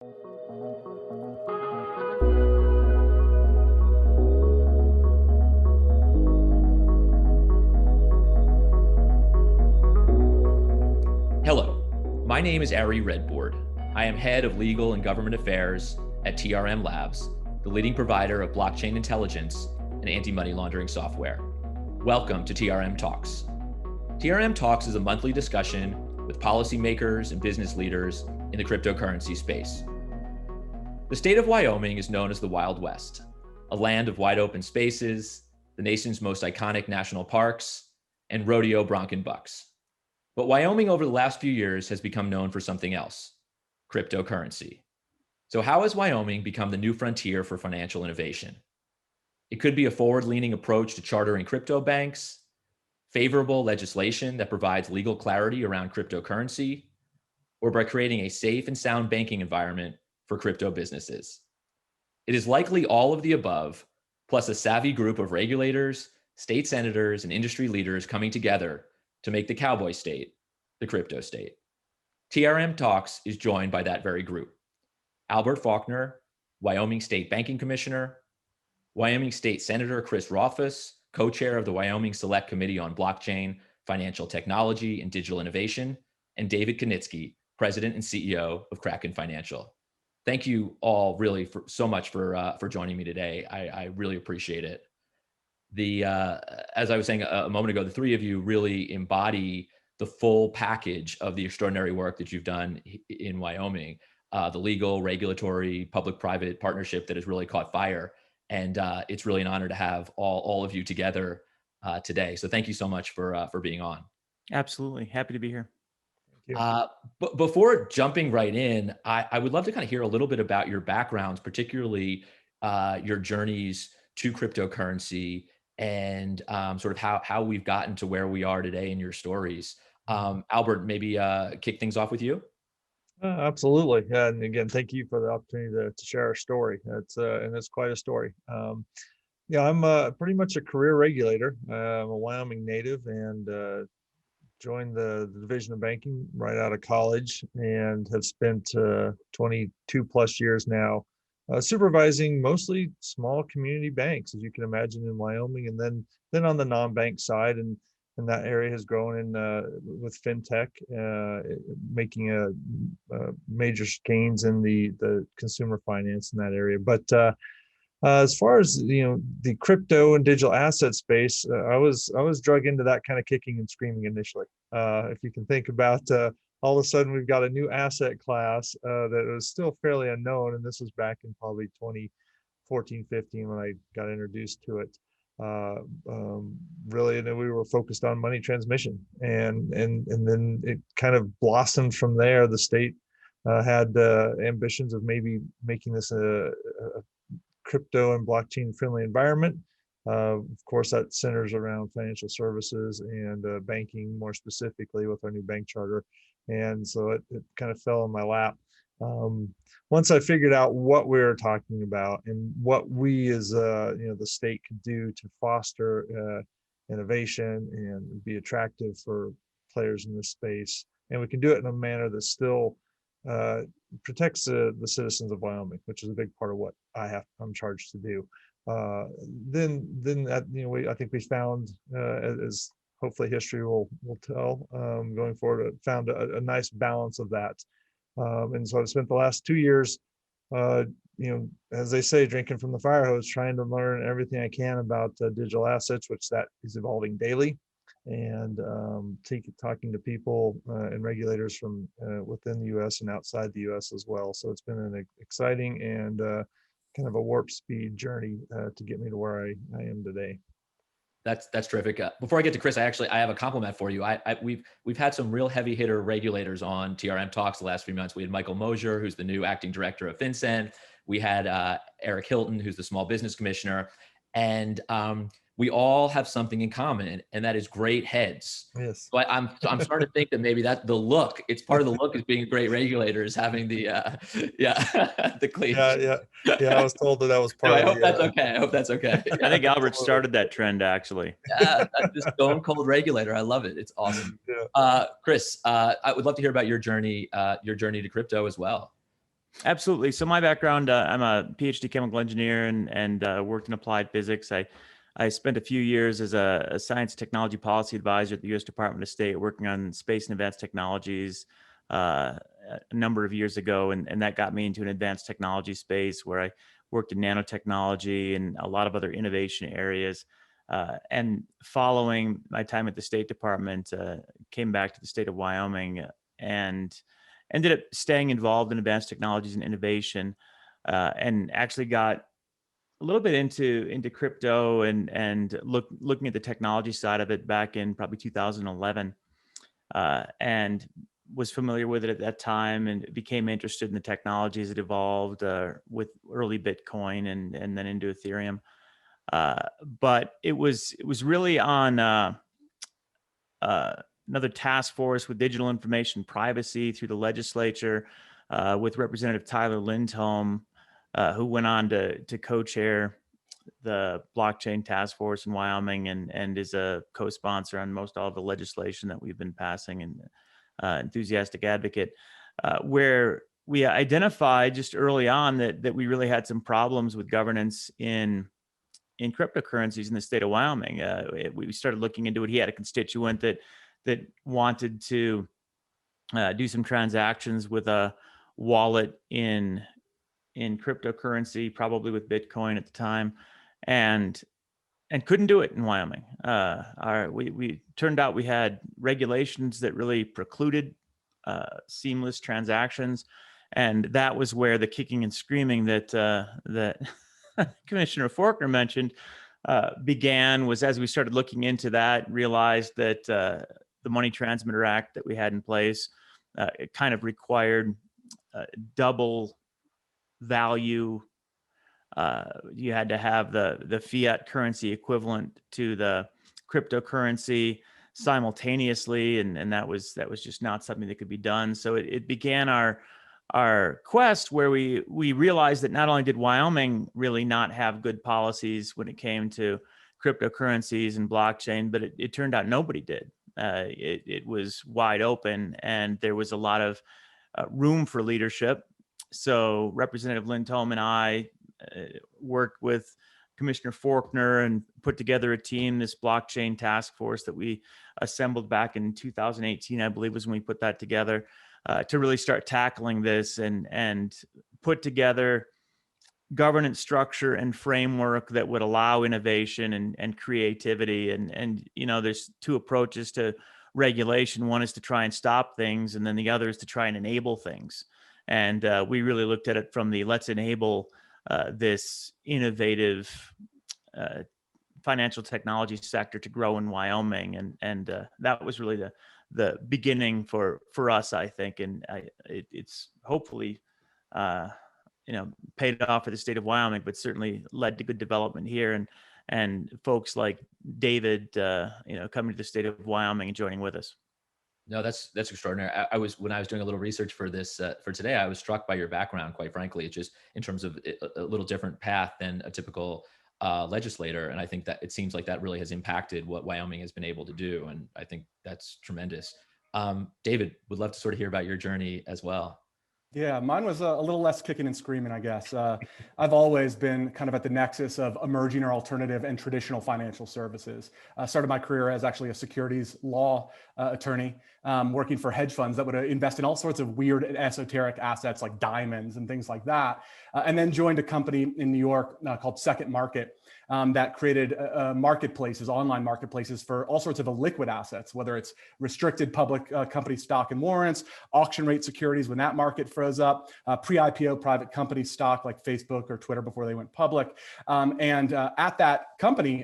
Hello, my name is Ari Redboard. I am head of legal and government affairs at TRM Labs, the leading provider of blockchain intelligence and anti-money laundering software. Welcome to TRM Talks. TRM Talks is a monthly discussion with policymakers and business leaders in the cryptocurrency space. The state of Wyoming is known as the Wild West, a land of wide open spaces, the nation's most iconic national parks, and rodeo bronc bucks. But Wyoming over the last few years has become known for something else, cryptocurrency. So how has Wyoming become the new frontier for financial innovation? It could be a forward-leaning approach to chartering crypto banks, favorable legislation that provides legal clarity around cryptocurrency, or by creating a safe and sound banking environment for crypto businesses. It is likely all of the above, plus a savvy group of regulators, state senators, and industry leaders coming together to make the Cowboy state the crypto state. TRM Talks is joined by that very group. Albert Forkner, Wyoming State Banking Commissioner, Wyoming State Senator Chris Rothfuss, co-chair of the Wyoming Select Committee on Blockchain, Financial Technology, and Digital Innovation, and David Kinitsky, President and CEO of Kraken Financial. Thank you all really so much for joining me today. I really appreciate it. As I was saying a moment ago, the three of you really embody the full package of the extraordinary work that you've done in Wyoming, the legal, regulatory, public-private partnership that has really caught fire. And it's really an honor to have all of you together today. So thank you so much for being on. Absolutely. Happy to be here. But before jumping right in, I would love to kind of hear a little bit about your backgrounds, particularly your journeys to cryptocurrency and sort of how we've gotten to where we are today in your stories. Albert, maybe kick things off with you. Absolutely. And again, thank you for the opportunity to share our story. And it's quite a story. I'm pretty much a career regulator. I'm a Wyoming native and joined the division of banking right out of college and have spent 22 plus years now supervising mostly small community banks, as you can imagine, in Wyoming, and then on the non-bank side, and that area has grown in with fintech, making a major gains in the consumer finance in that area. But as far as the crypto and digital asset space, I was drug into that kind of kicking and screaming initially. If you can think about all of a sudden we've got a new asset class that was still fairly unknown, and this was back in probably 2014, 15 when I got introduced to it. Really, and then we were focused on money transmission, and then it kind of blossomed from there. The state had ambitions of maybe making this a crypto and blockchain friendly environment. Of course, that centers around financial services and banking, more specifically with our new bank charter. And so it kind of fell in my lap. Once I figured out what we were talking about and what we as the state could do to foster innovation and be attractive for players in this space, and we can do it in a manner that still protects the citizens of Wyoming, which is a big part of what I'm charged to do. Then I think we found, as hopefully history will tell going forward, found a nice balance of that. And so I've spent the last 2 years, as they say, drinking from the fire hose, trying to learn everything I can about digital assets, which that is evolving daily, and talking to people and regulators from within the U.S. and outside the U.S. as well. So it's been an exciting and kind of a warp speed journey to get me to where I am today. That's terrific. Before I get to Chris, I have a compliment for you. We've had some real heavy hitter regulators on TRM Talks the last few months. We had Michael Mosier, who's the new acting director of FinCEN. We had Eric Hilton, who's the small business commissioner, and we all have something in common, and that is great heads. Yes. So I'm starting to think that maybe that's the look. It's part of the look is being a great regulator, is having the the clean. Yeah. I was told that was part. I hope that's okay. I hope that's okay. I think Albert started that trend, actually. Yeah, this stone cold regulator. I love it. It's awesome. Yeah. Chris, I would love to hear about your journey to crypto as well. Absolutely. So my background, I'm a PhD chemical engineer and worked in applied physics. I spent a few years as a science and technology policy advisor at the U.S. Department of State, working on space and advanced technologies a number of years ago, and that got me into an advanced technology space where I worked in nanotechnology and a lot of other innovation areas. And following my time at the State Department, came back to the state of Wyoming and ended up staying involved in advanced technologies and innovation, and actually got a little bit into crypto and looking at the technology side of it back in probably 2011, and was familiar with it at that time and became interested in the technology as it evolved with early Bitcoin and then into Ethereum. But it was really on another task force with digital information privacy through the legislature, with Representative Tyler Lindholm, who went on to co-chair the blockchain task force in Wyoming and is a co-sponsor on most all of the legislation that we've been passing and enthusiastic advocate, where we identified just early on that we really had some problems with governance in cryptocurrencies in the state of Wyoming. We started looking into it. He had a constituent that wanted to do some transactions with a wallet in cryptocurrency, probably with Bitcoin at the time, and couldn't do it in Wyoming. We turned out we had regulations that really precluded seamless transactions, and that was where the kicking and screaming that Commissioner Forkner mentioned began. Was as we started looking into that, realized that the Money Transmitter Act that we had in place, it kind of required double value. You had to have the fiat currency equivalent to the cryptocurrency simultaneously, and that was just not something that could be done. So it began our quest, where we realized that not only did Wyoming really not have good policies when it came to cryptocurrencies and blockchain, but it turned out nobody did. It was wide open, and there was a lot of room for leadership. So Representative Lindholm and I worked with Commissioner Forkner and put together a team, this blockchain task force that we assembled back in 2018, I believe was when we put that together, to really start tackling this and put together governance structure and framework that would allow innovation and creativity. And there's two approaches to regulation. One is to try and stop things, and then the other is to try and enable things. And we really looked at it from the let's enable this innovative financial technology sector to grow in Wyoming, and that was really the beginning for us, I think, and it's hopefully paid off for the state of Wyoming, but certainly led to good development here, and folks like David, coming to the state of Wyoming and joining with us. No, that's extraordinary. When I was doing a little research for this for today, I was struck by your background, quite frankly. It's just in terms of a little different path than a typical legislator, and I think that it seems like that really has impacted what Wyoming has been able to do, and I think that's tremendous. David, would love to sort of hear about your journey as well. Yeah, mine was a little less kicking and screaming, I guess. I've always been kind of at the nexus of emerging or alternative and traditional financial services. Started my career as actually a securities law attorney, working for hedge funds that would invest in all sorts of weird and esoteric assets like diamonds and things like that. And then joined a company in New York called Second Market, that created marketplaces, online marketplaces for all sorts of illiquid assets, whether it's restricted public company stock and warrants, auction rate securities when that market froze up, pre-IPO private company stock like Facebook or Twitter before they went public. And at that company,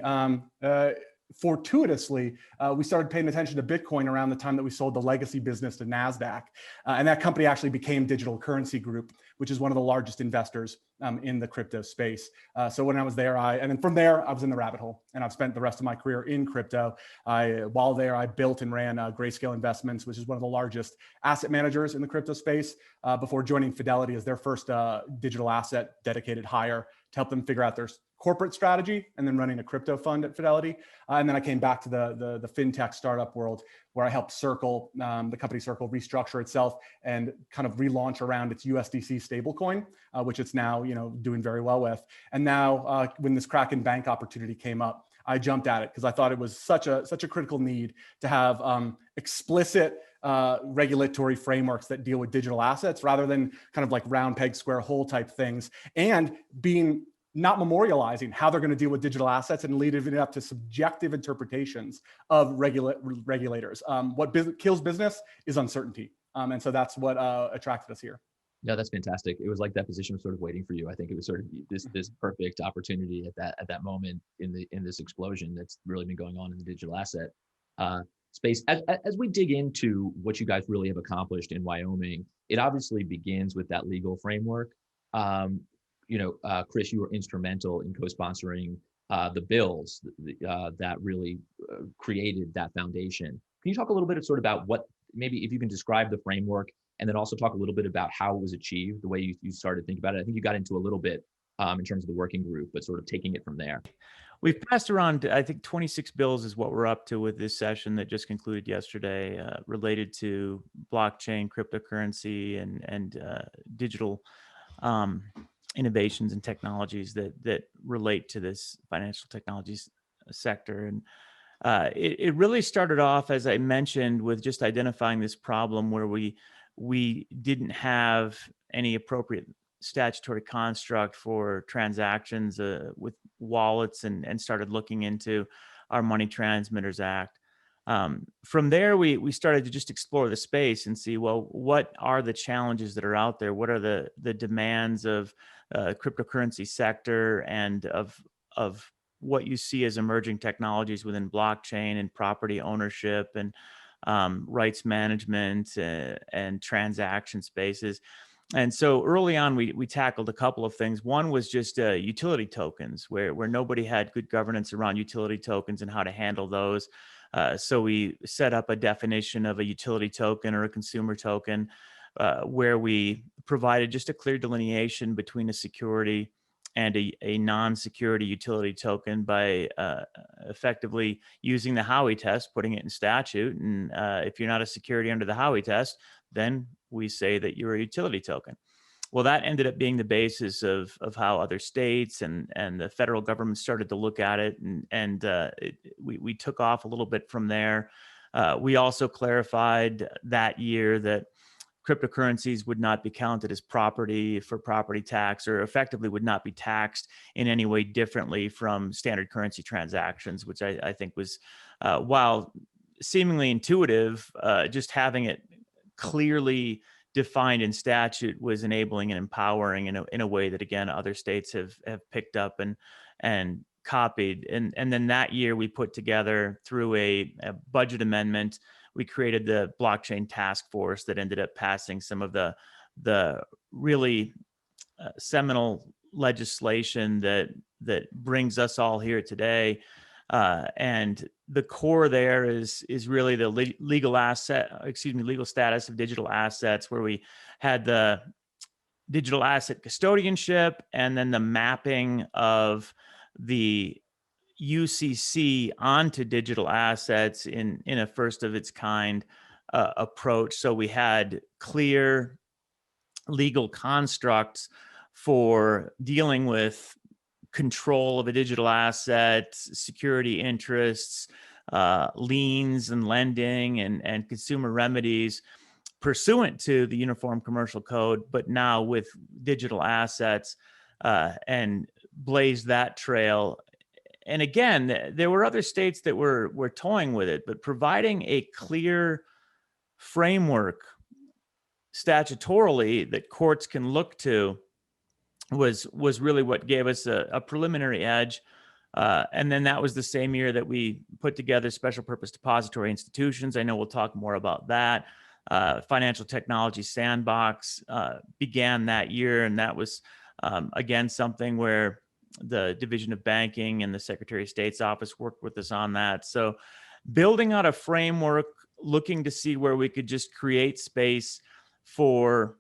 fortuitously, we started paying attention to Bitcoin around the time that we sold the legacy business to NASDAQ. And that company actually became Digital Currency Group, which is one of the largest investors in the crypto space. So when I was there, and then from there, I was in the rabbit hole, and I've spent the rest of my career in crypto. While there, I built and ran Grayscale Investments, which is one of the largest asset managers in the crypto space, before joining Fidelity as their first digital asset dedicated hire to help them figure out their corporate strategy and then running a crypto fund at Fidelity. And then I came back to the fintech startup world where I helped Circle, the company Circle, restructure itself and kind of relaunch around its USDC stablecoin, which it's now doing very well with. And now when this Kraken Bank opportunity came up, I jumped at it because I thought it was such a critical need to have explicit regulatory frameworks that deal with digital assets rather than kind of like round peg square hole type things, and being not memorializing how they're going to deal with digital assets and leading it up to subjective interpretations of regulators. What kills business is uncertainty. And so that's what attracted us here. No, that's fantastic. It was like that position was sort of waiting for you. I think it was sort of this perfect opportunity at that moment in this explosion that's really been going on in the digital asset space. As we dig into what you guys really have accomplished in Wyoming, it obviously begins with that legal framework. Chris, you were instrumental in co-sponsoring the bills that really created that foundation. Can you talk a little bit about what, maybe if you can describe the framework, and then also talk a little bit about how it was achieved, the way you started to think about it? I think you got into a little bit in terms of the working group, but sort of taking it from there. We've passed around, I think 26 bills is what we're up to with this session that just concluded yesterday, related to blockchain, cryptocurrency, and digital innovations and technologies that relate to this financial technologies sector. And it really started off, as I mentioned, with just identifying this problem where we didn't have any appropriate statutory construct for transactions with wallets, and started looking into our Money Transmitters Act. From there, we started to just explore the space and see, well, what are the challenges that are out there? What are the demands of cryptocurrency sector and of what you see as emerging technologies within blockchain and property ownership and rights management and transaction spaces. And so early on, we tackled a couple of things. One was just utility tokens, where nobody had good governance around utility tokens and how to handle those. So we set up a definition of a utility token or a consumer token, where we provided just a clear delineation between a security and a non-security utility token by effectively using the Howey test, putting it in statute. And if you're not a security under the Howey test, then we say that you're a utility token. Well, that ended up being the basis of how other states and the federal government started to look at it. And we took off a little bit from there. We also clarified that year that cryptocurrencies would not be counted as property for property tax, or effectively would not be taxed in any way differently from standard currency transactions, which I think was, while seemingly intuitive, just having it clearly defined in statute was enabling and empowering in a way that, again, other states have picked up and copied. And then that year we put together, through a budget amendment, we created the blockchain task force that ended up passing some of the really seminal legislation that brings us all here today. And the core there is really the legal status of digital assets, where we had the digital asset custodianship and then the mapping of the UCC onto digital assets in a first of its kind approach. So we had clear legal constructs for dealing with control of a digital asset, security interests, liens and lending, and consumer remedies pursuant to the Uniform Commercial Code, but now with digital assets, and blaze that trail. And again, there were other states that were toying with it, but providing a clear framework statutorily that courts can look to was really what gave us a preliminary edge. And then that was the same year that we put together special purpose depository institutions. I know we'll talk more about that. Financial Technology Sandbox began that year, and that was, again, something where the Division of Banking and the Secretary of State's office worked with us on that. So building out a framework, looking to see where we could just create space for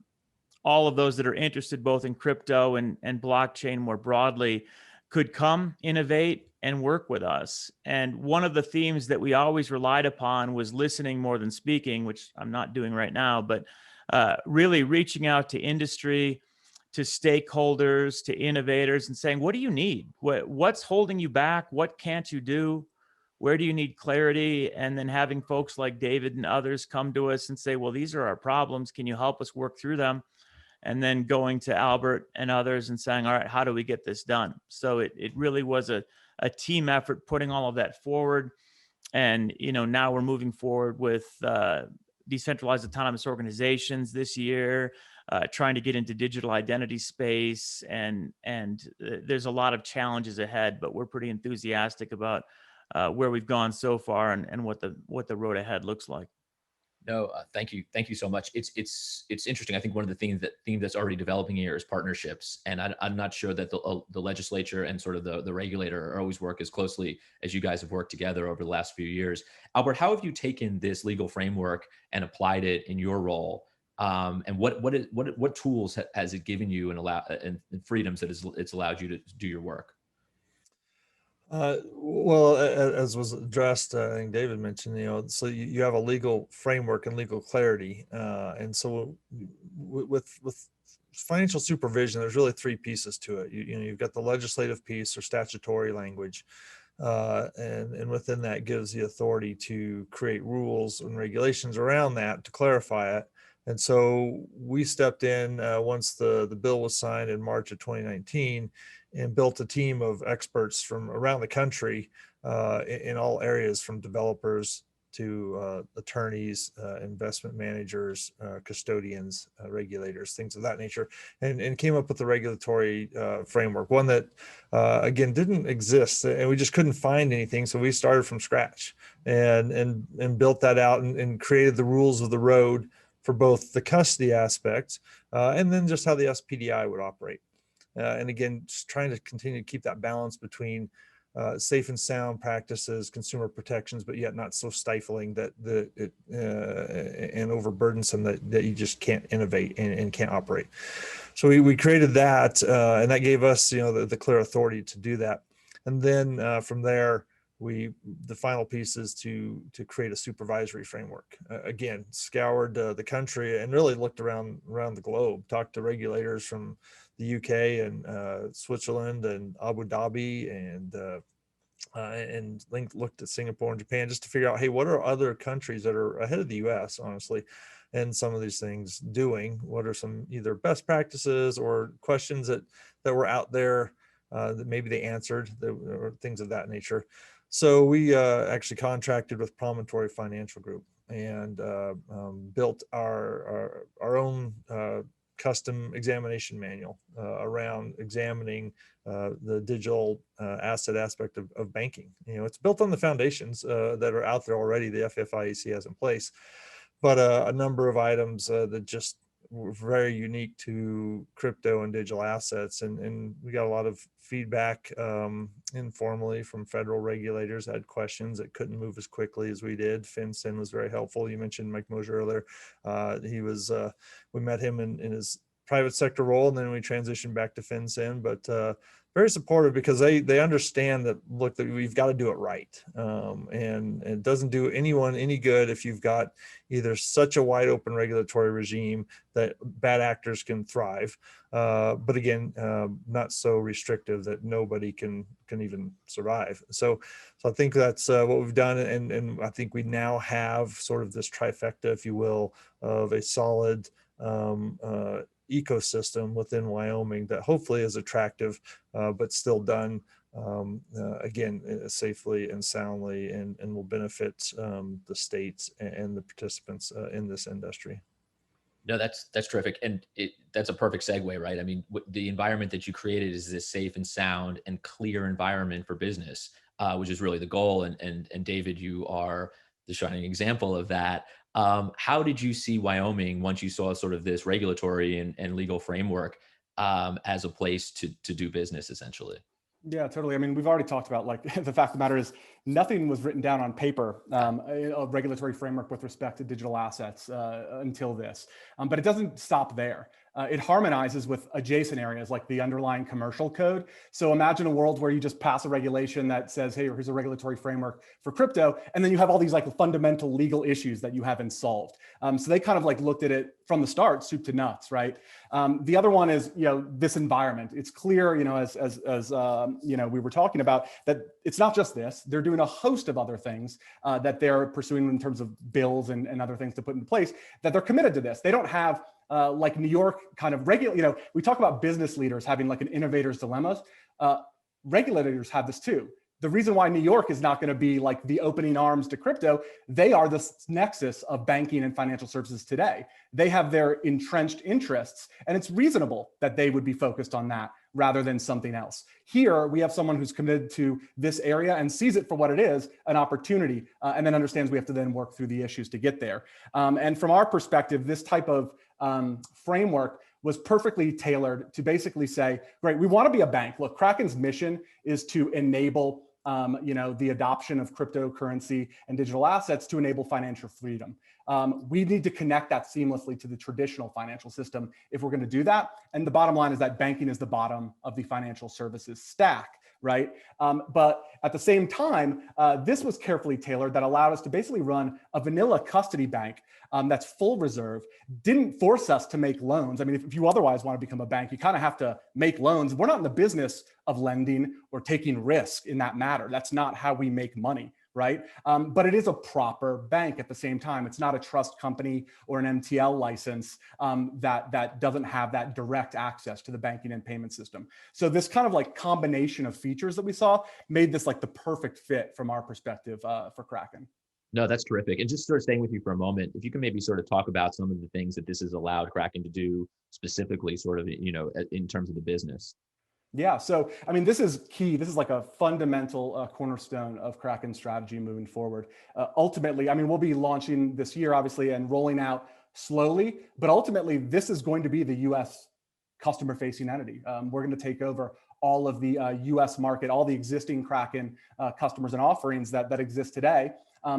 all of those that are interested both in crypto and blockchain more broadly could come, innovate, and work with us. And one of the themes that we always relied upon was listening more than speaking, which I'm not doing right now, but really reaching out to industry, to stakeholders, to innovators, and saying, what do you need? What's holding you back? What can't you do? Where do you need clarity? And then having folks like David and others come to us and say, well, these are our problems. Can you help us work through them? And then going to Albert and others and saying, all right, how do we get this done? So it really was a team effort, putting all of that forward. And, now we're moving forward with decentralized autonomous organizations this year, trying to get into digital identity space. And there's a lot of challenges ahead, but we're pretty enthusiastic about where we've gone so far and what the road ahead looks like. No, thank you so much. It's interesting. I think one of the theme that's already developing here is partnerships, and I'm not sure that the legislature and sort of the regulator always work as closely as you guys have worked together over the last few years. Albert, how have you taken this legal framework and applied it in your role? And what tools has it given you and freedoms that it's allowed you to do your work? Well, as was addressed, I think David mentioned, so you have a legal framework and legal clarity. And so with financial supervision, there's really three pieces to it. You've got the legislative piece or statutory language. And within that gives the authority to create rules and regulations around that to clarify it. And so we stepped in once the bill was signed in March of 2019 and built a team of experts from around the country in all areas, from developers to attorneys, investment managers, custodians, regulators, things of that nature, and came up with the regulatory framework, one that, again, didn't exist, and we just couldn't find anything. So we started from scratch and built that out and created the rules of the road for both the custody aspects and then just how the SPDI would operate. And again, just trying to continue to keep that balance between safe and sound practices, consumer protections, but yet not so stifling that and overburdensome that you just can't innovate and can't operate. So we created that, and that gave us the clear authority to do that. And then from there, the final piece is to create a supervisory framework. Again, scoured the country and really looked around the globe, talked to regulators from the UK and Switzerland and Abu Dhabi and looked at Singapore and Japan just to figure out, hey, what are other countries that are ahead of the US, honestly, and some of these things doing? What are some either best practices or questions that were out there that maybe they answered, or things of that nature. So we actually contracted with Promontory Financial Group and built our own custom examination manual around examining the digital asset aspect of banking. It's built on the foundations that are out there already, the FFIEC has in place, but a number of items that just were very unique to crypto and digital assets. And we got a lot of feedback informally from federal regulators, had questions that couldn't move as quickly as we did. FinCEN was very helpful. You mentioned Mike Mosier earlier. We met him in his private sector role, and then we transitioned back to FinCEN, but very supportive because they understand that, look, that we've got to do it right. And it doesn't do anyone any good if you've got either such a wide open regulatory regime that bad actors can thrive, but again, not so restrictive that nobody can even survive. So I think that's what we've done. And I think we now have sort of this trifecta, if you will, of a solid ecosystem within Wyoming that hopefully is attractive, but still done again safely and soundly, and will benefit the states and the participants in this industry. No, that's terrific, and that's a perfect segue, right? I mean, the environment that you created is this safe and sound and clear environment for business, which is really the goal. And David, you are the shining example of that. How did you see Wyoming once you saw sort of this regulatory and legal framework as a place to do business, essentially? Yeah, totally. I mean, we've already talked about, like, the fact of the matter is nothing was written down on paper, a regulatory framework with respect to digital assets until this. But it doesn't stop there. it harmonizes with adjacent areas like the underlying commercial code. So imagine a world where you just pass a regulation that says, hey, here's a regulatory framework for crypto, and then you have all these like fundamental legal issues that you haven't solved. So they kind of like looked at it from the start, soup to nuts, right? The other one is, this environment. It's clear, as we were talking about, that it's not just this. They're doing a host of other things that they're pursuing in terms of bills and other things to put in place, that they're committed to this. They don't have like New York kind of regular, we talk about business leaders having like an innovator's dilemma. Regulators have this too. The reason why New York is not going to be like the opening arms to crypto, they are the nexus of banking and financial services today. They have their entrenched interests, and it's reasonable that they would be focused on that rather than something else. Here, we have someone who's committed to this area and sees it for what it is, an opportunity, and then understands we have to then work through the issues to get there. And from our perspective, this type of framework was perfectly tailored to basically say, great, we want to be a bank. Look, Kraken's mission is to enable the adoption of cryptocurrency and digital assets to enable financial freedom. We need to connect that seamlessly to the traditional financial system if we're going to do that. And the bottom line is that banking is the bottom of the financial services stack, right? But at the same time, this was carefully tailored that allowed us to basically run a vanilla custody bank that's full reserve, didn't force us to make loans. I mean, if you otherwise want to become a bank, you kind of have to make loans. We're not in the business of lending or taking risk in that matter. That's not how we make money, right? But it is a proper bank at the same time. It's not a trust company or an MTL license that doesn't have that direct access to the banking and payment system. So this kind of like combination of features that we saw made this like the perfect fit from our perspective for Kraken. No, that's terrific. And just sort of staying with you for a moment, if you can maybe sort of talk about some of the things that this has allowed Kraken to do specifically, sort of, in terms of the business. Yeah, so I mean, this is key. This is like a fundamental cornerstone of Kraken's strategy moving forward. Ultimately, I mean, we'll be launching this year, obviously, and rolling out slowly, but ultimately, this is going to be the U.S. customer-facing entity. We're going to take over all of the U.S. market, all the existing Kraken customers and offerings that exist today.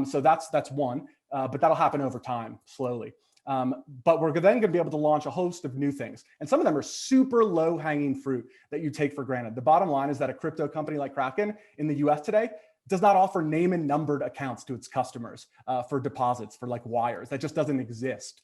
So that's one, but that'll happen over time, slowly. But we're then going to be able to launch a host of new things. And some of them are super low hanging fruit that you take for granted. The bottom line is that a crypto company like Kraken in the US today does not offer name and numbered accounts to its customers for deposits, for like wires. That just doesn't exist.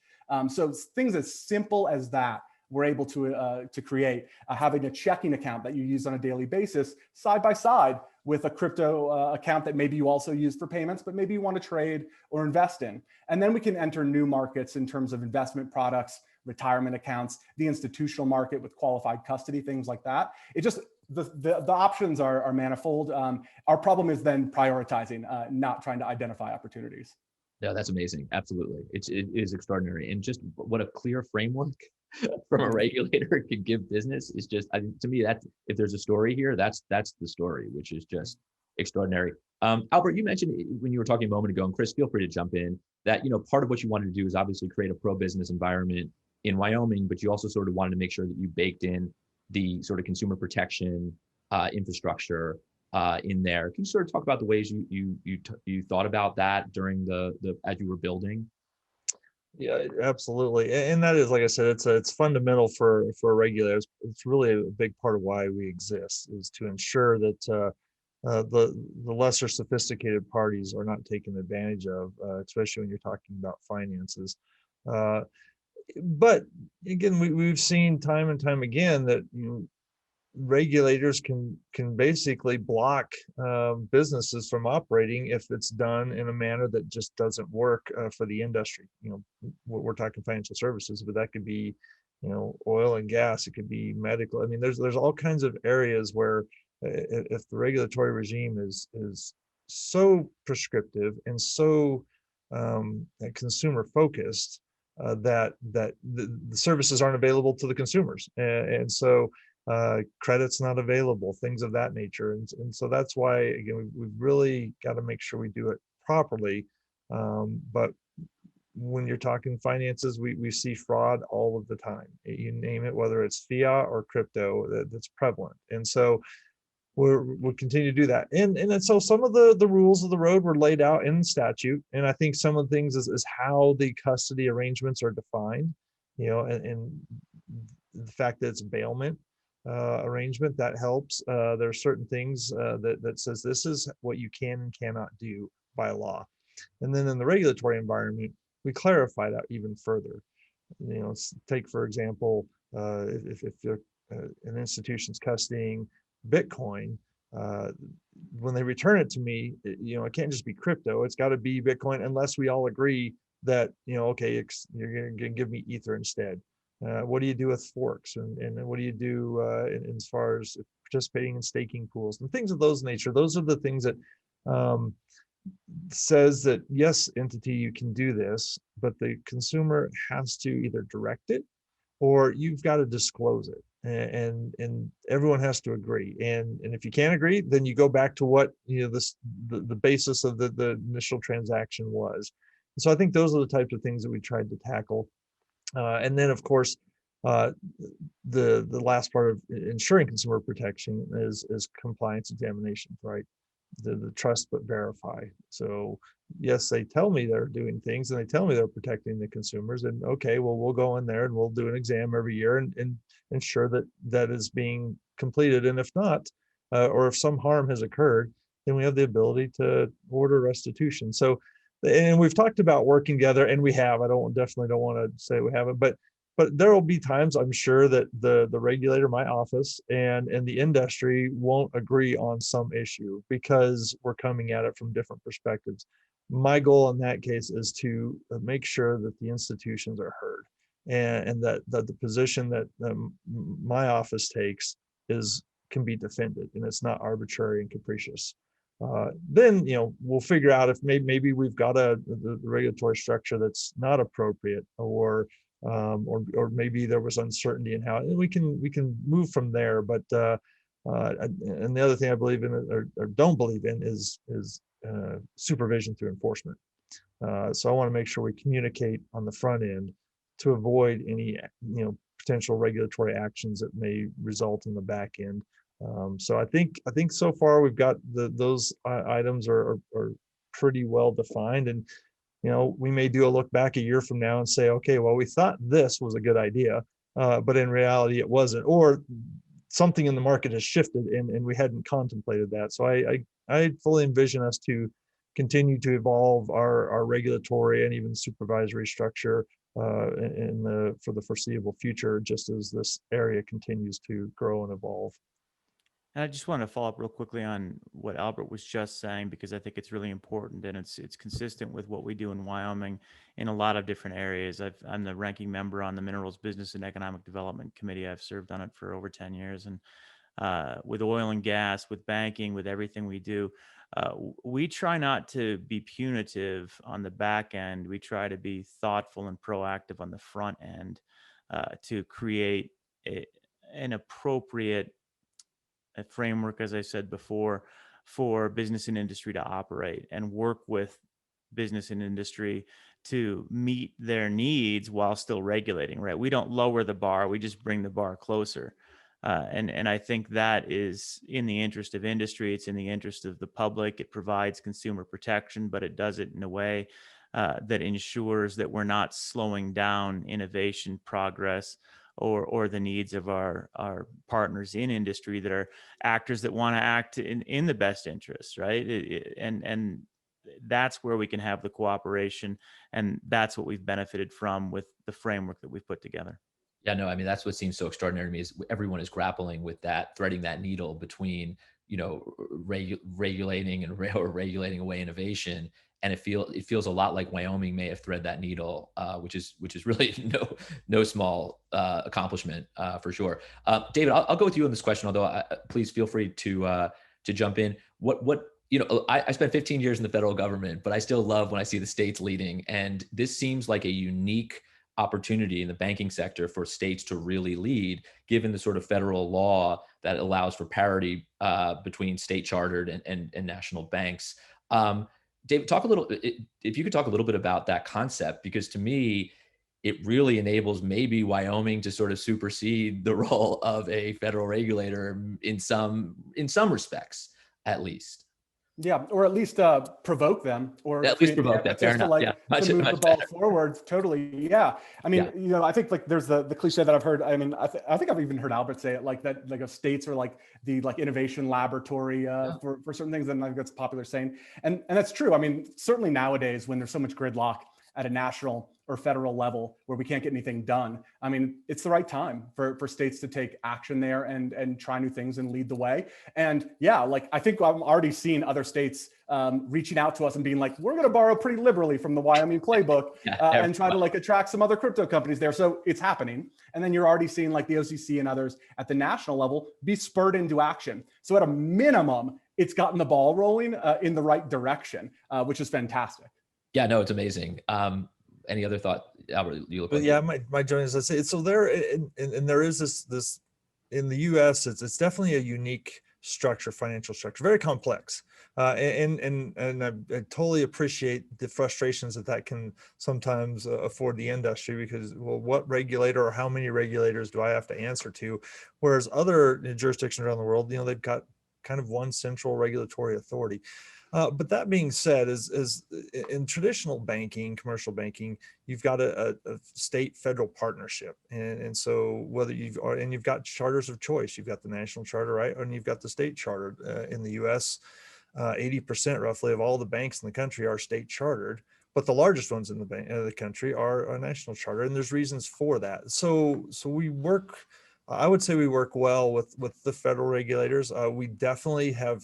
So things as simple as that, we're able to create, having a checking account that you use on a daily basis side by side with a crypto account that maybe you also use for payments, but maybe you want to trade or invest in. And then we can enter new markets in terms of investment products, retirement accounts, the institutional market with qualified custody, things like that. It just, the options are manifold. Our problem is then prioritizing, not trying to identify opportunities. Yeah, that's amazing. Absolutely. It is extraordinary. And just what a clear framework from a regulator could give business is just, to me, that's, if there's a story here, that's the story, which is just extraordinary. Albert, you mentioned when you were talking a moment ago, and Chris, feel free to jump in, that, part of what you wanted to do is obviously create a pro-business environment in Wyoming, but you also sort of wanted to make sure that you baked in the sort of consumer protection infrastructure in there. Can you sort of talk about the ways you thought about that during the as you were building? Yeah, absolutely. And that is, like I said, it's fundamental for regulators. It's really a big part of why we exist, is to ensure that the lesser sophisticated parties are not taken advantage of, especially when you're talking about finances. But again, we've seen time and time again that regulators can basically block businesses from operating if it's done in a manner that just doesn't work for the industry. We're talking financial services, but that could be, oil and gas. It could be medical. I mean, there's all kinds of areas where if the regulatory regime is so prescriptive and so consumer focused that the services aren't available to the consumers, and so credit's not available, things of that nature. And so that's why, again, we've really got to make sure we do it properly. But when you're talking finances, we see fraud all of the time. You name it, whether it's fiat or crypto, that's prevalent. And so we'll continue to do that. And so some of the rules of the road were laid out in the statute. And I think some of the things is how the custody arrangements are defined, and the fact that it's a bailment arrangement, that helps. There are certain things that says this is what you can and cannot do by law. And then in the regulatory environment, we clarify that even further. Take, for example, if you're, an institution's custodying Bitcoin, when they return it to me, it can't just be crypto. It's got to be Bitcoin, unless we all agree that, okay, you're going to give me Ether instead. What do you do with forks, and what do you do as far as participating in staking pools and things of those nature? Those are the things that says that, yes, entity, you can do this, but the consumer has to either direct it or you've got to disclose it, and everyone has to agree. And if you can't agree, then you go back to what the basis of the initial transaction was. So I think those are the types of things that we tried to tackle. And then, of course, the last part of ensuring consumer protection is compliance examinations, right? The trust but verify. So yes, they tell me they're doing things and they tell me they're protecting the consumers, and okay, well, we'll go in there and we'll do an exam every year and ensure that that is being completed. And if not, or if some harm has occurred, then we have the ability to order restitution. So, and we've talked about working together, and we have. Definitely don't want to say we haven't, but there will be times, I'm sure, that the regulator, my office, and the industry won't agree on some issue because we're coming at it from different perspectives. My goal in that case is to make sure that the institutions are heard, and that the position that my office takes can be defended, and it's not arbitrary and capricious. Then we'll figure out if maybe we've got the regulatory structure that's not appropriate, or maybe there was uncertainty in how, and we can move from there. But and the other thing I believe in, or don't believe in, is supervision through enforcement. So I want to make sure we communicate on the front end to avoid any potential regulatory actions that may result in the back end. So I think so far we've got those items are pretty well defined. And we may do a look back a year from now and say, okay, well, we thought this was a good idea, but in reality it wasn't, or something in the market has shifted and we hadn't contemplated that. So I fully envision us to continue to evolve our regulatory and even supervisory structure for the foreseeable future, just as this area continues to grow and evolve. And I just want to follow up real quickly on what Albert was just saying, because I think it's really important, and it's consistent with what we do in Wyoming in a lot of different areas. I'm the ranking member on the Minerals Business and Economic Development Committee. I've served on it for over 10 years. And with oil and gas, with banking, with everything we do, we try not to be punitive on the back end. We try to be thoughtful and proactive on the front end to create an appropriate framework, as I said before, for business and industry to operate and work with business and industry to meet their needs while still regulating, right? We don't lower the bar, we just bring the bar closer. And I think that is in the interest of industry. It's in the interest of the public. It provides consumer protection, but it does it in a way that ensures that we're not slowing down innovation, progress, or the needs of our partners in industry that are actors that want to act in the best interest, right? And that's where we can have the cooperation, and that's what we've benefited from with the framework that we've put together. Yeah, no, I mean, that's what seems so extraordinary to me, is everyone is grappling with that, threading that needle between, regulating or regulating away innovation. And it feels a lot like Wyoming may have thread that needle, which is really no small accomplishment for sure. David, I'll go with you on this question, although please feel free to jump in. I spent 15 years in the federal government, but I still love when I see the states leading. And this seems like a unique opportunity in the banking sector for states to really lead, given the sort of federal law that allows for parity between state chartered and national banks. David, if you could talk a little bit about that concept, because to me, it really enables maybe Wyoming to sort of supersede the role of a federal regulator in some respects, at least. Yeah, or at least provoke them, or At least provoke that. Fair just to enough. Yeah, to move the ball better. forward. Totally. Yeah. I mean, Yeah. I think like there's the cliche that I've heard. I mean, I think I've even heard Albert say it like that. Like states are like the innovation laboratory for certain things, and I think that's a popular saying. And that's true. I mean, certainly nowadays when there's so much gridlock at a national or federal level where we can't get anything done. I mean, it's the right time for states to take action there and try new things and lead the way. And yeah, like I think I'm already seeing other states reaching out to us and being like, we're going to borrow pretty liberally from the Wyoming playbook and try to like attract some other crypto companies there. So it's happening. And then you're already seeing like the OCC and others at the national level be spurred into action. So at a minimum, it's gotten the ball rolling in the right direction, which is fantastic. Yeah, no, it's amazing. Any other thought, Albert? You look like yeah, my joint is, let's say, so there, and there is this in the U.S. It's definitely a unique structure, financial structure, very complex, and I totally appreciate the frustrations that can sometimes afford the industry, because, well, what regulator or how many regulators do I have to answer to? Whereas other jurisdictions around the world, they've got kind of one central regulatory authority. But that being said, is in traditional banking, commercial banking, you've got a state federal partnership, and so whether you've got charters of choice, you've got the national charter, right, and you've got the state charter. In the U.S., 80% roughly of all the banks in the country are state chartered, but the largest ones in the country are a national charter, and there's reasons for that. So we work. I would say we work well with the federal regulators. We definitely have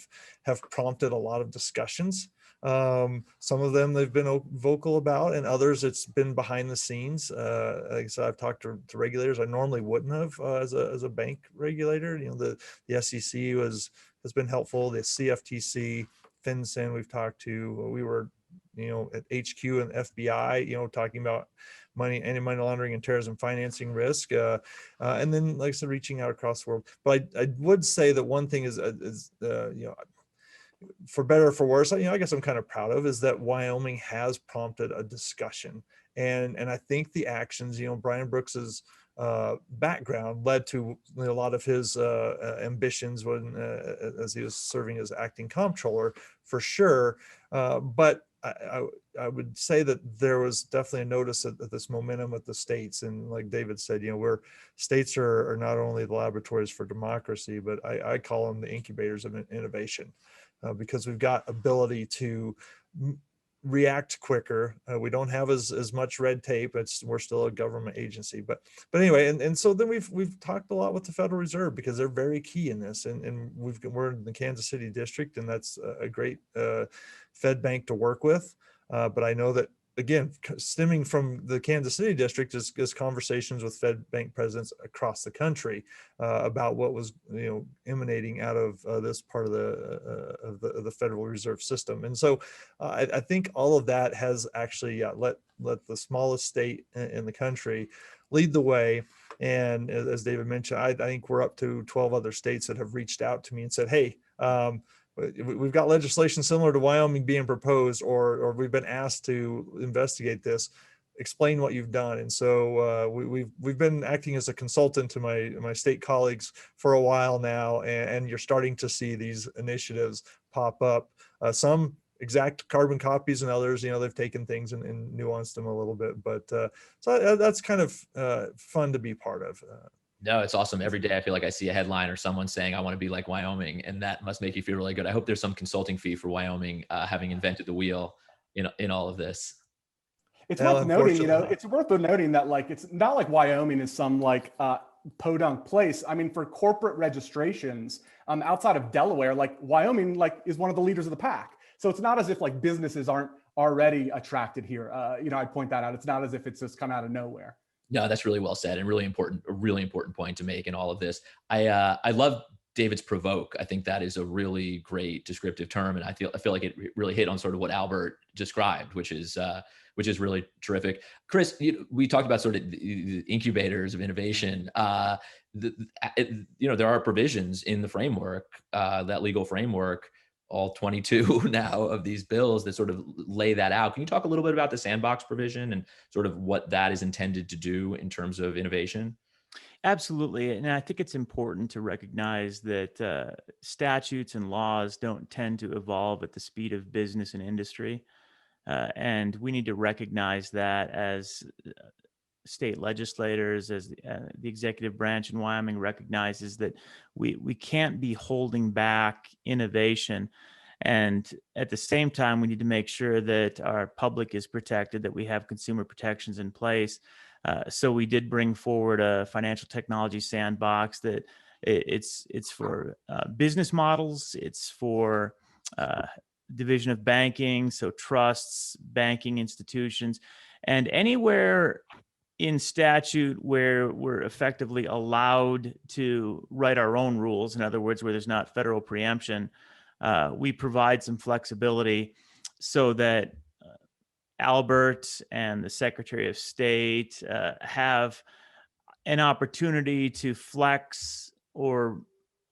prompted a lot of discussions. Some of them they've been vocal about, and others it's been behind the scenes. Like I said, I've talked to regulators I normally wouldn't have as a bank regulator. The SEC has been helpful. The CFTC, FinCEN we've talked to. We were at HQ and FBI, talking about anti-money laundering and terrorism financing risk, and then, like I said, reaching out across the world. But I would say that one thing is for better or for worse, I guess I'm kind of proud of, is that Wyoming has prompted a discussion, and I think the actions, Brian Brooks's background led to a lot of his ambitions when as he was serving as acting comptroller, for sure. But I would say that there was definitely a notice of this momentum with the states, and like David said, where states are not only the laboratories for democracy, but I call them the incubators of innovation, because we've got ability to react quicker. We don't have as much red tape. We're still a government agency, but anyway, and so then we've talked a lot with the Federal Reserve, because they're very key in this, and we're in the Kansas City district, and that's a great Fed bank to work with. But I know that, again, stemming from the Kansas City district is conversations with Fed bank presidents across the country about what was emanating out of this part of the Federal Reserve System. And so I think all of that has actually let the smallest state in the country lead the way. And as David mentioned, I think we're up to 12 other states that have reached out to me and said, hey, we've got legislation similar to Wyoming being proposed, or we've been asked to investigate this. Explain what you've done. And so we've been acting as a consultant to my state colleagues for a while now, and you're starting to see these initiatives pop up. Some exact carbon copies, and others, they've taken things and nuanced them a little bit. But so that's kind of fun to be part of. No, it's awesome. Every day I feel like I see a headline or someone saying, I want to be like Wyoming, and that must make you feel really good. I hope there's some consulting fee for Wyoming having invented the wheel in all of this. It's worth noting, it's worth noting that it's not like Wyoming is some podunk place. I mean, for corporate registrations outside of Delaware, Wyoming is one of the leaders of the pack. So it's not as if businesses aren't already attracted here. I'd point that out. It's not as if it's just come out of nowhere. No, that's really well said, and a really important point to make in all of this. I love David's provoke. I think that is a really great descriptive term, and I feel like it really hit on sort of what Albert described, which is really terrific. Chris, we talked about sort of the incubators of innovation. There are provisions in the framework, that legal framework, all 22 now of these bills that sort of lay that out. Can you talk a little bit about the sandbox provision and sort of what that is intended to do in terms of innovation? Absolutely. And I think it's important to recognize that statutes and laws don't tend to evolve at the speed of business and industry. And we need to recognize that as state legislators, as the executive branch in Wyoming recognizes that we can't be holding back innovation. And at the same time, we need to make sure that our public is protected, that we have consumer protections in place. So we did bring forward a financial technology sandbox that it's for business models, it's for division of banking, so trusts, banking institutions, and anywhere in statute where we're effectively allowed to write our own rules, in other words, where there's not federal preemption, we provide some flexibility so that Albert and the Secretary of State have an opportunity to flex or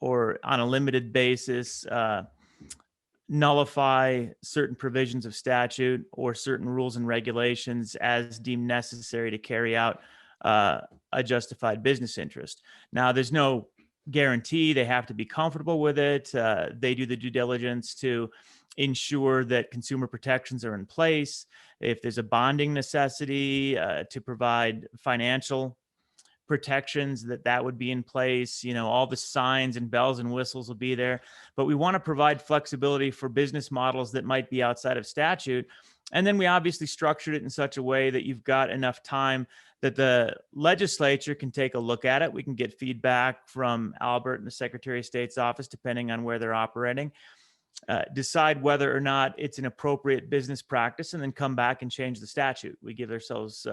on a limited basis nullify certain provisions of statute or certain rules and regulations as deemed necessary to carry out a justified business interest. Now, there's no guarantee they have to be comfortable with it. They do the due diligence to ensure that consumer protections are in place. If there's a bonding necessity to provide financial protections, that would be in place. All the signs and bells and whistles will be there, but we want to provide flexibility for business models that might be outside of statute. And then we obviously structured it in such a way that you've got enough time that the legislature can take a look at it. We can get feedback from Albert and the Secretary of State's office, depending on where they're operating, decide whether or not it's an appropriate business practice, and then come back and change the statute. We give ourselves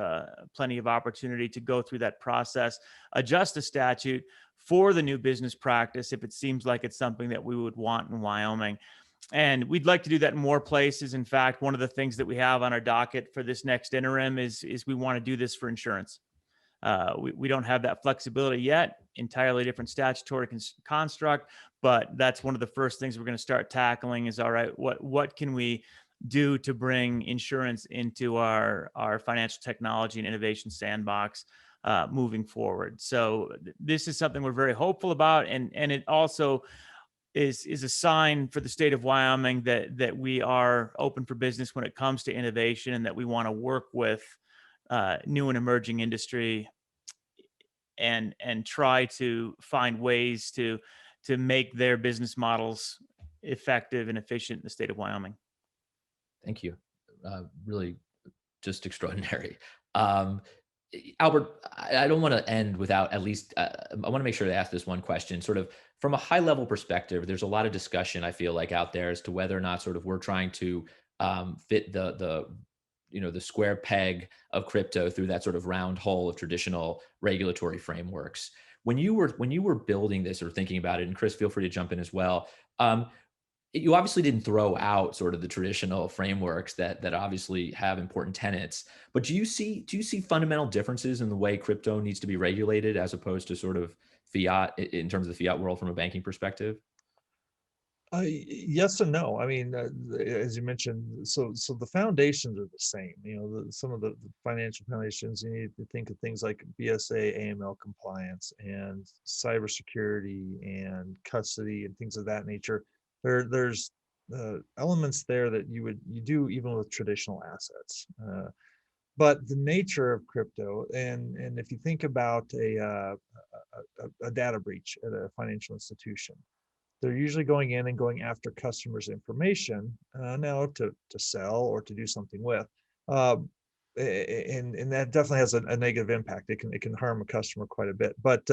plenty of opportunity to go through that process, adjust the statute for the new business practice if it seems like it's something that we would want in Wyoming. And we'd like to do that in more places. In fact, one of the things that we have on our docket for this next interim is we want to do this for insurance. We don't have that flexibility yet, entirely different statutory construct, but that's one of the first things we're going to start tackling is, all right, what can we do to bring insurance into our financial technology and innovation sandbox moving forward. So this is something we're very hopeful about, and it also is a sign for the state of Wyoming that we are open for business when it comes to innovation, and that we want to work with new and emerging industry and try to find ways to make their business models effective and efficient in the state of Wyoming. Thank you. Really just extraordinary. Albert, I don't want to end without at least, I want to make sure to ask this one question. Sort of from a high level perspective, there's a lot of discussion, I feel like, out there as to whether or not sort of we're trying to fit the square peg of crypto through that sort of round hole of traditional regulatory frameworks. When you were building this or thinking about it, and Chris, feel free to jump in as well, you obviously didn't throw out sort of the traditional frameworks that obviously have important tenets, but do you see fundamental differences in the way crypto needs to be regulated as opposed to sort of fiat, in terms of the fiat world from a banking perspective? Yes and no. I mean, as you mentioned, so the foundations are the same. Some of the financial foundations, you need to think of things like BSA, AML compliance, and cybersecurity, and custody, and things of that nature. There's elements there that you do even with traditional assets. But the nature of crypto, and if you think about a data breach at a financial institution, they're usually going in and going after customers' information now to sell or to do something with, and that definitely has a negative impact. It can harm a customer quite a bit. But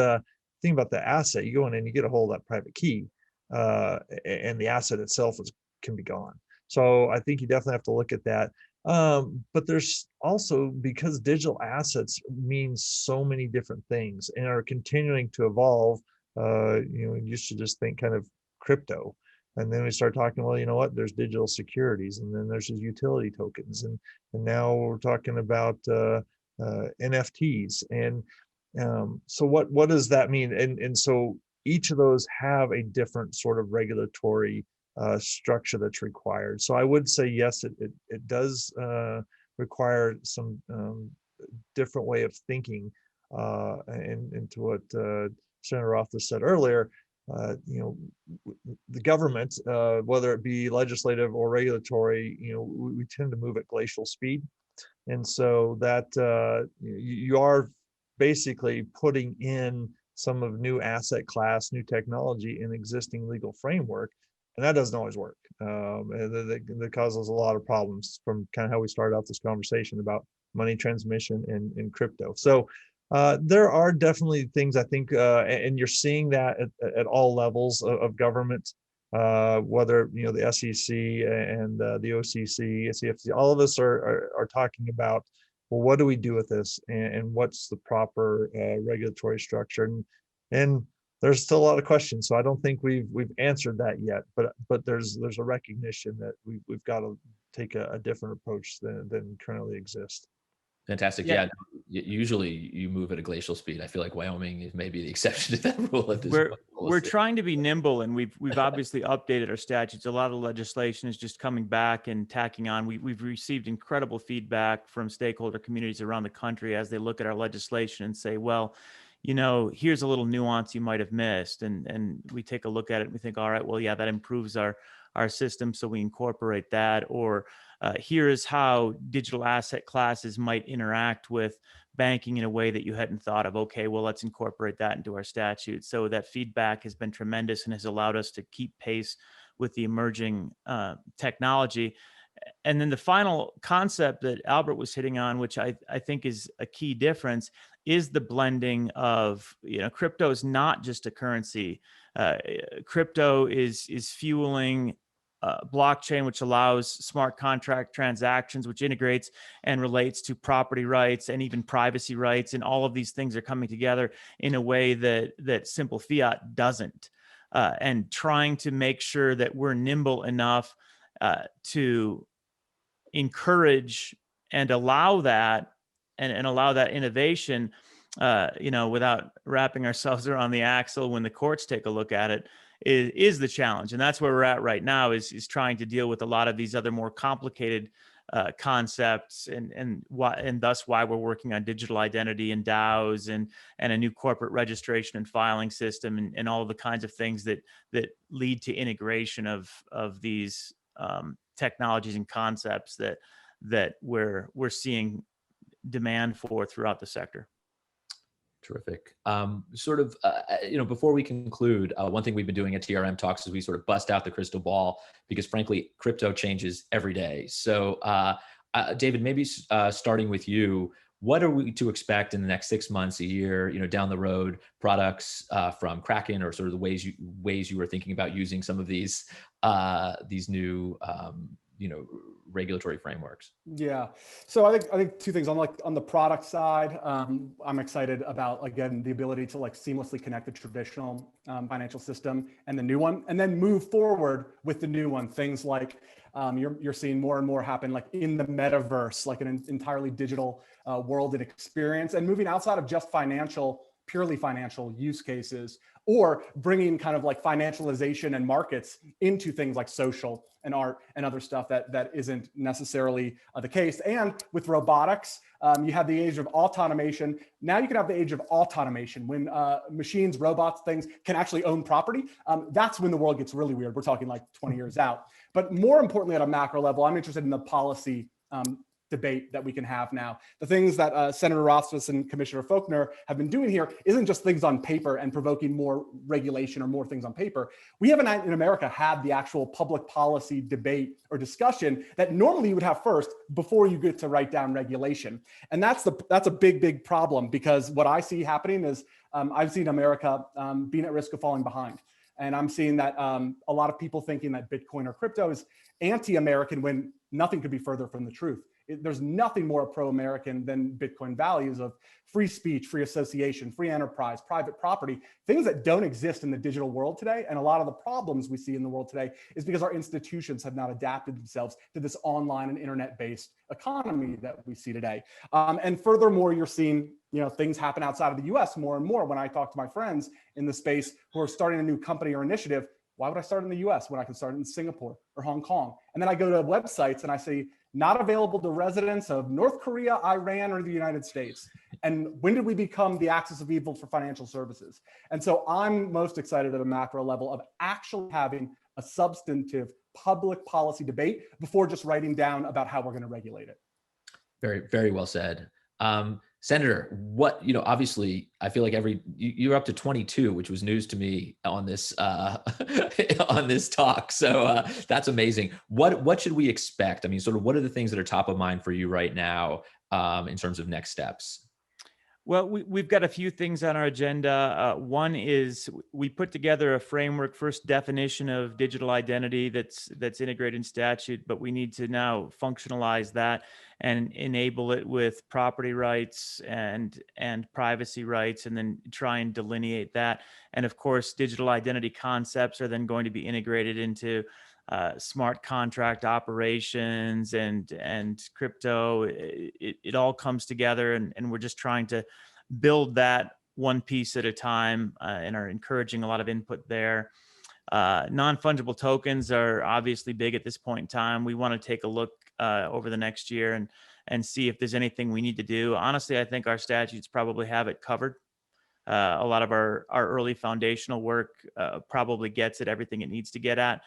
think about the asset. You go in and you get a hold of that private key, and the asset itself can be gone. So I think you definitely have to look at that. But there's also, because digital assets mean so many different things and are continuing to evolve. You used to just think kind of crypto, and then we start talking, well, you know what, there's digital securities, and then there's utility tokens, and now we're talking about NFTs, and so what does that mean? And so each of those have a different sort of regulatory structure that's required. So I would say yes, it does require some different way of thinking. and to what Senator Rothfuss said earlier, the government, whether it be legislative or regulatory, we tend to move at glacial speed. And so that you are basically putting in some of new asset class, new technology in existing legal framework. And that doesn't always work. And that causes a lot of problems, from kind of how we started out this conversation about money transmission and crypto. So there are definitely things, I think, and you're seeing that at all levels of government, whether the SEC and the OCC, CFTC, all of us are talking about, well, what do we do with this, and what's the proper regulatory structure, and there's still a lot of questions. So I don't think we've answered that yet, but there's a recognition that we've got to take a different approach than currently exists. Fantastic. Yeah. Usually you move at a glacial speed. I feel like Wyoming is maybe the exception to that rule at this point. We're trying to be nimble, and we've obviously updated our statutes. A lot of legislation is just coming back and tacking on. We've received incredible feedback from stakeholder communities around the country as they look at our legislation and say, well, here's a little nuance you might have missed. And we take a look at it and we think, all right, well, yeah, that improves our system, so we incorporate that. Or here is how digital asset classes might interact with banking in a way that you hadn't thought of. Okay, well, let's incorporate that into our statute. So that feedback has been tremendous and has allowed us to keep pace with the emerging technology. And then the final concept that Albert was hitting on, which I think is a key difference, is the blending of, crypto is not just a currency. Crypto is fueling blockchain, which allows smart contract transactions, which integrates and relates to property rights and even privacy rights. And all of these things are coming together in a way that simple fiat doesn't. And trying to make sure that we're nimble enough to encourage and allow that and allow that innovation, without wrapping ourselves around the axle when the courts take a look at it, is the challenge. And that's where we're at right now, is trying to deal with a lot of these other more complicated concepts, and thus why we're working on digital identity and DAOs and a new corporate registration and filing system, and all of the kinds of things that lead to integration of these technologies and concepts that we're seeing demand for throughout the sector. Terrific. Before we conclude, one thing we've been doing at TRM Talks is we sort of bust out the crystal ball, because frankly, crypto changes every day. So David, maybe starting with you, what are we to expect in the next 6 months, a year, down the road, products from Kraken, or sort of the ways you were thinking about using some of these new regulatory frameworks? Yeah. So I think two things. On the product side, I'm excited about, again, the ability to seamlessly connect the traditional financial system and the new one, and then move forward with the new one. Things like you're seeing more and more happen in the metaverse, an entirely digital world and experience, and moving outside of just purely financial use cases, or bringing kind of financialization and markets into things like social and art and other stuff that isn't necessarily the case. And with robotics, you have the age of automation. Now you can have the age of automation, when machines, robots, things can actually own property. That's when the world gets really weird. We're talking 20 years out. But more importantly, at a macro level, I'm interested in the policy debate that we can have now. The things that Senator Rothfuss and Commissioner Forkner have been doing here isn't just things on paper and provoking more regulation or more things on paper. We haven't in America had the actual public policy debate or discussion that normally you would have first before you get to write down regulation. And that's a big problem, because what I see happening is I've seen America being at risk of falling behind. And I'm seeing that a lot of people thinking that Bitcoin or crypto is anti-American, when nothing could be further from the truth. There's nothing more pro-American than Bitcoin values of free speech, free association, free enterprise, private property, things that don't exist in the digital world today. And a lot of the problems we see in the world today is because our institutions have not adapted themselves to this online and internet-based economy that we see today. And furthermore, you're seeing things happen outside of the US more and more. When I talk to my friends in the space who are starting a new company or initiative, Why would I start in the US when I can start in Singapore or Hong Kong? And then I go to websites and I see not available to residents of North Korea, Iran, or the United States. And when did we become the axis of evil for financial services? And so I'm most excited at a macro level of actually having a substantive public policy debate before just writing down about how we're going to regulate it. Very, very well said. Senator, what, obviously I feel like you're up to 22, which was news to me on this, on this talk. So that's amazing. What should we expect? I mean, sort of what are the things that are top of mind for you right now in terms of next steps? Well, we've got a few things on our agenda. One is we put together a framework, first definition of digital identity that's integrated in statute, but we need to now functionalize that and enable it with property rights and privacy rights, and then try and delineate that. And of course, digital identity concepts are then going to be integrated into smart contract operations and crypto. It all comes together, and we're just trying to build that one piece at a time, and are encouraging a lot of input there. Non-fungible tokens are obviously big at this point in time. We want to take a look over the next year and see if there's anything we need to do. Honestly, I think our statutes probably have it covered. A lot of our early foundational work probably gets at everything it needs to get at.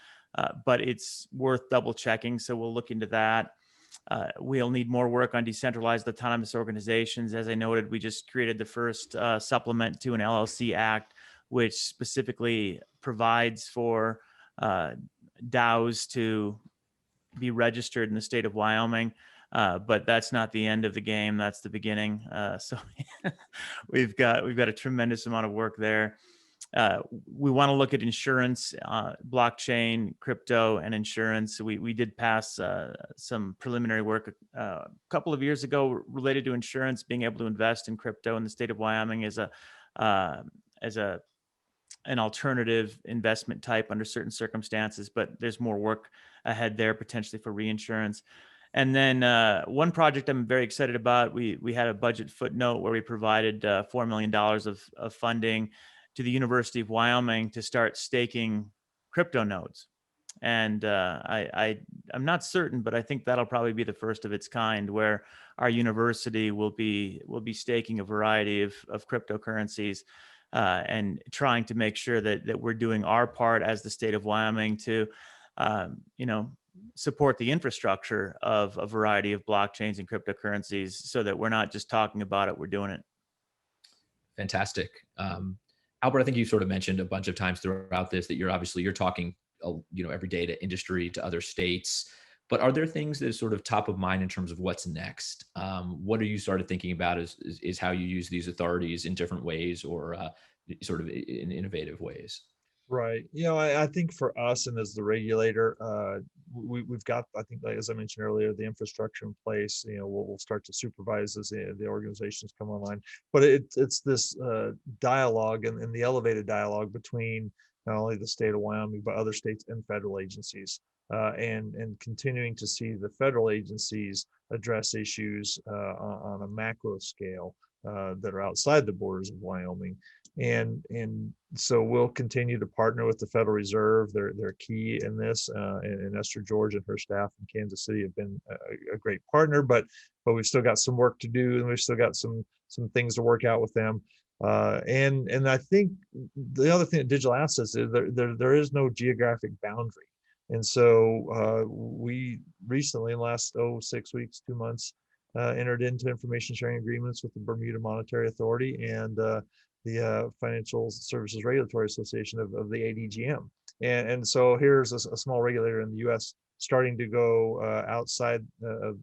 But it's worth double checking. So we'll look into that. We'll need more work on decentralized autonomous organizations. As I noted, we just created the first supplement to an LLC Act, which specifically provides for DAOs to be registered in the state of Wyoming. But that's not the end of the game. That's the beginning. So we've got a tremendous amount of work there. We want to look at insurance, blockchain, crypto, and insurance. We did pass some preliminary work a couple of years ago related to insurance, being able to invest in crypto in the state of Wyoming as an alternative investment type under certain circumstances. But there's more work ahead there potentially for reinsurance. And then one project I'm very excited about, we had a budget footnote where we provided $4 million of funding to the University of Wyoming to start staking crypto nodes. And I'm not certain, but I think that'll probably be the first of its kind, where our university will be staking a variety of cryptocurrencies and trying to make sure that we're doing our part as the state of Wyoming to, support the infrastructure of a variety of blockchains and cryptocurrencies, so that we're not just talking about it, we're doing it. Fantastic. Albert, I think you sort of mentioned a bunch of times throughout this that you're talking, every day to industry, to other states. But are there things that are sort of top of mind in terms of what's next? What are you started thinking about is how you use these authorities in different ways, or sort of in innovative ways? Right. I think for us, and as the regulator, we've got, I think, like, as I mentioned earlier, the infrastructure in place. We'll start to supervise as the organizations come online. But it's this dialogue and the elevated dialogue between not only the state of Wyoming, but other states and federal agencies, and continuing to see the federal agencies address issues on a macro scale that are outside the borders of Wyoming. And so we'll continue to partner with the Federal Reserve. They're key in this. And Esther George and her staff in Kansas City have been a great partner, but we've still got some work to do, and we've still got some things to work out with them. And I think the other thing at digital assets is there is no geographic boundary. And so we recently, in the last 6 weeks, 2 months, entered into information sharing agreements with the Bermuda Monetary Authority and the Financial Services Regulatory Association of the ADGM. And so here's a small regulator in the U.S. starting to go outside of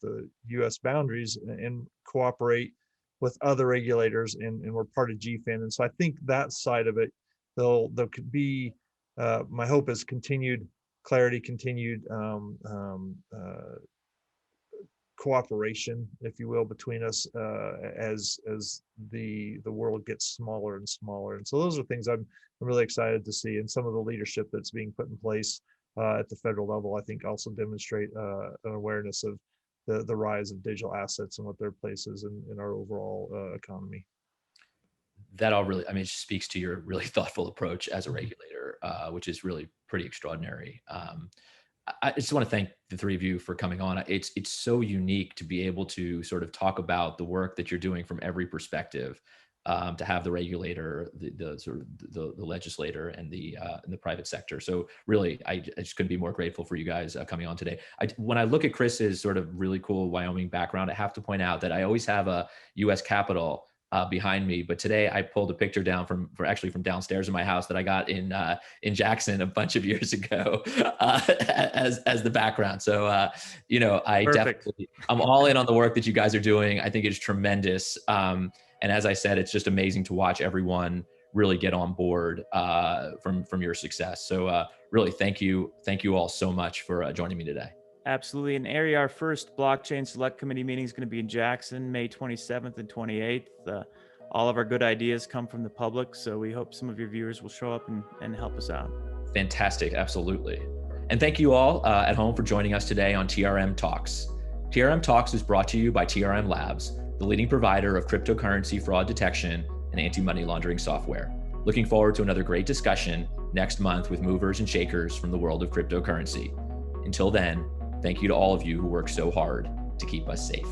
the U.S. boundaries and cooperate with other regulators, and we're part of GFIN. And so I think that side of it, there could be, my hope is continued clarity, continued cooperation, if you will, between us as the world gets smaller and smaller. And so those are things I'm really excited to see, and some of the leadership that's being put in place at the federal level, I think, also demonstrate an awareness of the rise of digital assets and what their place is in our overall economy. that all really, I mean, it just speaks to your really thoughtful approach as a regulator, which is really pretty extraordinary. I just want to thank the three of you for coming on. It's so unique to be able to sort of talk about the work that you're doing from every perspective. To have the regulator, the sort of the legislator, and the private sector. So really, I just couldn't be more grateful for you guys coming on today. When I look at Chris's sort of really cool Wyoming background, I have to point out that I always have a U.S. Capitol behind me, but today I pulled a picture down from downstairs in my house that I got in Jackson a bunch of years ago as the background. So I'm all in on the work that you guys are doing. I think it's tremendous. And as I said, it's just amazing to watch everyone really get on board from your success. So really, thank you all so much for joining me today. Absolutely. And Ari, our first Blockchain Select Committee meeting is going to be in Jackson, May 27th and 28th. All of our good ideas come from the public, so we hope some of your viewers will show up and help us out. Fantastic. Absolutely. And thank you all at home for joining us today on TRM Talks. TRM Talks is brought to you by TRM Labs, the leading provider of cryptocurrency fraud detection and anti-money laundering software. Looking forward to another great discussion next month with movers and shakers from the world of cryptocurrency. Until then, thank you to all of you who work so hard to keep us safe.